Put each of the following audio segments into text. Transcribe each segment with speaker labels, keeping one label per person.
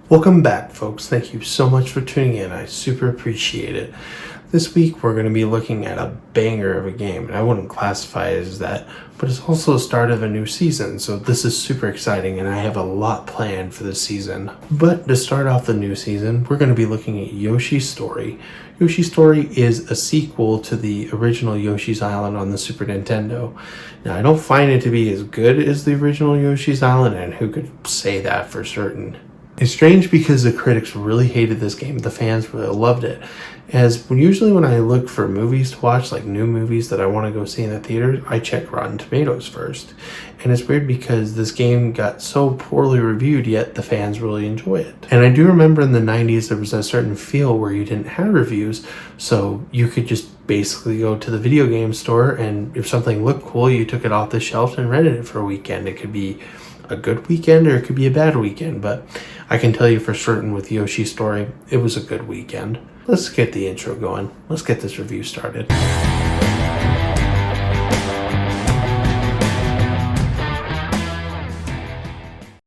Speaker 1: Welcome back, folks. Thank you so much for tuning in. I super appreciate it. This week, we're going to be looking at a banger of a game, and I wouldn't classify it as that, but it's also the start of a new season, so this is super exciting, and I have a lot planned for this season. But to start off the new season, we're going to be looking at Yoshi's Story. Yoshi's Story is a sequel to the original Yoshi's Island on the Super Nintendo. Now, I don't find it to be as good as the original Yoshi's Island, and who could say that for certain? It's strange because the critics really hated this game, the fans really loved it. Usually when I look for movies to watch, like new movies that I want to go see in the theater, I check Rotten Tomatoes first. And it's weird because this game got so poorly reviewed, yet the fans really enjoy it. And I do remember in the 90s there was a certain feel where you didn't have reviews, so you could just basically go to the video game store, and if something looked cool, you took it off the shelf and rented it for a weekend. It could be a good weekend or it could be a bad weekend, but I can tell you for certain with Yoshi's Story, it was a good weekend. Let's get the intro going. Let's get this review started.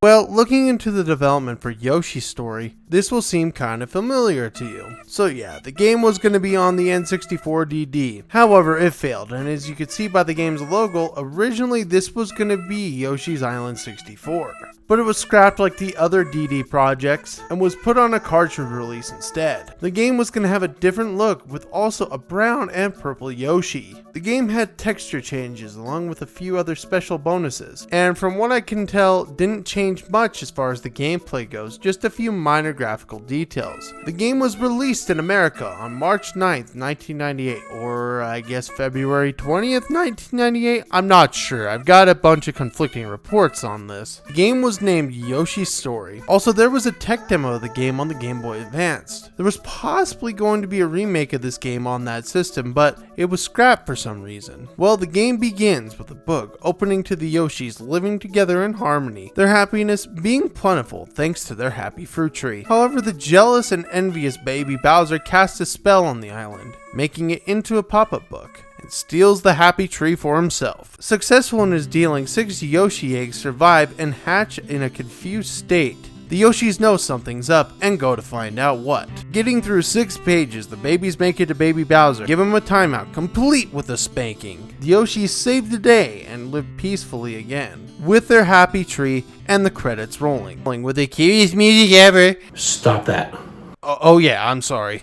Speaker 1: Well, looking into the development for Yoshi's Story, this will seem kind of familiar to you. So yeah, the game was going to be on the N64 DD. However, it failed, and as you can see by the game's logo, originally this was going to be Yoshi's Island 64. But it was scrapped like the other DD projects and was put on a cartridge release instead. The game was going to have a different look with also a brown and purple Yoshi. The game had texture changes along with a few other special bonuses, and from what I can tell, didn't change much as far as the gameplay goes, just a few minor graphical details. The game was released in America on March 9th, 1998, or I guess February 20th, 1998? I'm not sure, I've got a bunch of conflicting reports on this. The game was named Yoshi's Story. Also, there was a tech demo of the game on the Game Boy Advance. There was possibly going to be a remake of this game on that system, but it was scrapped for some reason. Well, the game begins with a book opening to the Yoshis living together in harmony, their happiness being plentiful thanks to their happy fruit tree. However, the jealous and envious baby Bowser casts a spell on the island, making it into a pop-up book, and steals the happy tree for himself. Successful in his dealing, 6 Yoshi eggs survive and hatch in a confused state. The Yoshis know something's up and go to find out what. Getting through 6 pages, the babies make it to baby Bowser, give him a timeout, complete with a spanking. The Yoshis save the day and live peacefully again, with their happy tree and the credits rolling. With the cutest music ever. Stop that. Oh yeah, I'm sorry.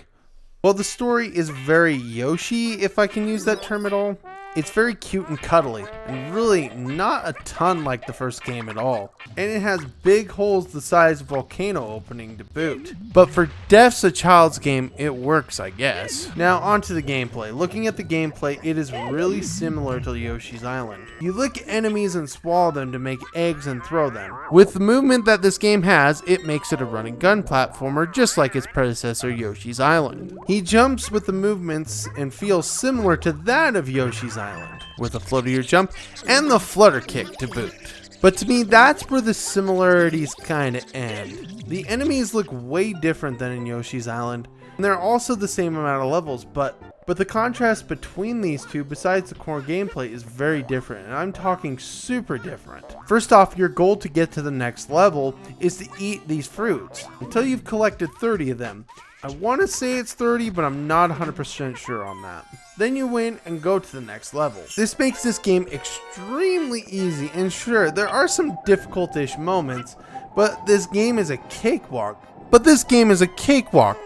Speaker 1: Well, the story is very Yoshi, if I can use that term at all. It's very cute and cuddly, and really not a ton like the first game at all. And it has big holes the size of volcano opening to boot. But for Def's a child's game, it works, I guess. Now onto the gameplay. Looking at the gameplay, it is really similar to Yoshi's Island. You lick enemies and swallow them to make eggs and throw them. With the movement that this game has, it makes it a run and gun platformer just like its predecessor Yoshi's Island. He jumps with the movements and feels similar to that of Yoshi's Island, with a floater jump and the flutter kick to boot. But to me, that's where the similarities kinda end. The enemies look way different than in Yoshi's Island, and they're also the same amount of levels, but the contrast between these two, besides the core gameplay, is very different, and I'm talking super different. First off, your goal to get to the next level is to eat these fruits until you've collected 30 of them. I want to say it's 30, but I'm not 100% sure on that. Then you win and go to the next level. This makes this game extremely easy, and sure, there are some difficult-ish moments, but this game is a cakewalk.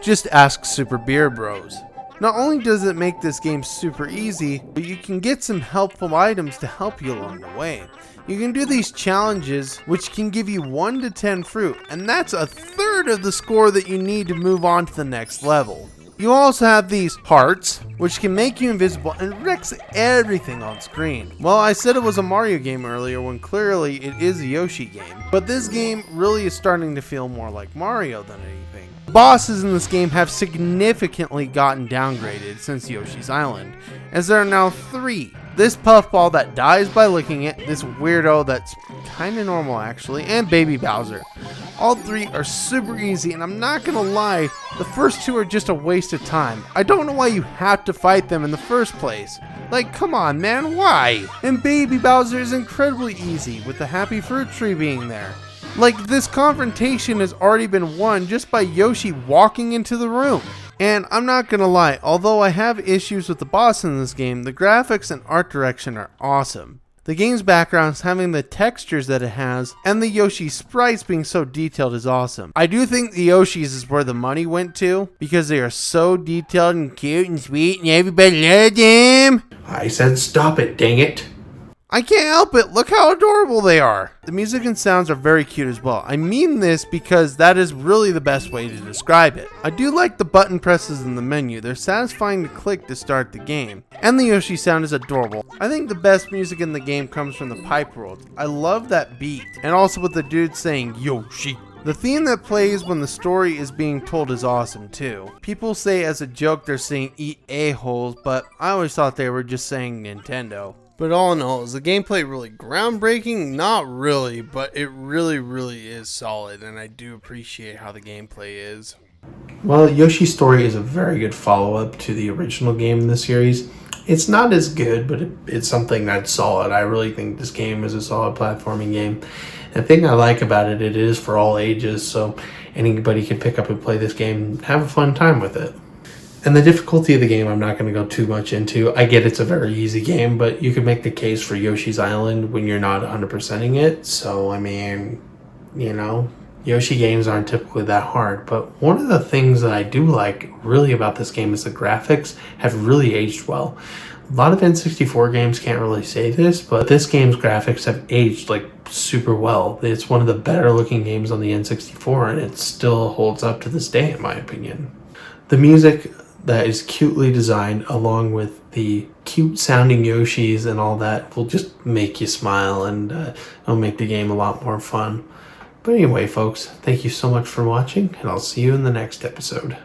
Speaker 1: Just ask Super Beer Bros. Not only does it make this game super easy, but you can get some helpful items to help you along the way. You can do these challenges, which can give you 1 to 10 fruit, and that's a third of the score that you need to move on to the next level. You also have these hearts, which can make you invisible and wrecks everything on screen. Well, I said it was a Mario game earlier when clearly it is a Yoshi game, but this game really is starting to feel more like Mario than anything. Bosses in this game have significantly gotten downgraded since Yoshi's Island, as there are now 3. This puffball that dies by licking it, this weirdo that's kinda normal actually, and baby Bowser. All 3 are super easy, and I'm not gonna lie, the first 2 are just a waste of time. I don't know why you have to fight them in the first place. Like, come on man, why? And baby Bowser is incredibly easy, with the happy fruit tree being there. Like, this confrontation has already been won just by Yoshi walking into the room. And I'm not gonna lie, although I have issues with the boss in this game, the graphics and art direction are awesome. The game's backgrounds having the textures that it has, and the Yoshi sprites being so detailed is awesome. I do think the Yoshis is where the money went to, because they are so detailed and cute and sweet and everybody loves them.
Speaker 2: I said stop it, dang it.
Speaker 1: I can't help it, look how adorable they are. The music and sounds are very cute as well. I mean this because that is really the best way to describe it. I do like the button presses in the menu, they're satisfying to click to start the game. And the Yoshi sound is adorable. I think the best music in the game comes from the pipe world. I love that beat, and also with the dude saying Yoshi. The theme that plays when the story is being told is awesome too. People say as a joke they're saying eat a-holes, but I always thought they were just saying Nintendo. But all in all, is the gameplay really groundbreaking? Not really, but it really is solid, and I do appreciate how the gameplay is.
Speaker 2: Well, Yoshi's Story is a very good follow-up to the original game in the series. It's not as good, but it's something that's solid. I really think this game is a solid platforming game. The thing I like about it, it is for all ages, so anybody can pick up and play this game and have a fun time with it. And the difficulty of the game, I'm not going to go too much into. I get it's a very easy game, but you could make the case for Yoshi's Island when you're not 100%ing it. So, I mean, you know, Yoshi games aren't typically that hard. But one of the things that I do like really about this game is the graphics have really aged well. A lot of N64 games can't really say this, but this game's graphics have aged like super well. It's one of the better looking games on the N64, and it still holds up to this day, in my opinion. The music that is cutely designed, along with the cute sounding Yoshis and all that, will just make you smile, and it'll make the game a lot more fun. But anyway, folks, thank you so much for watching, and I'll see you in the next episode.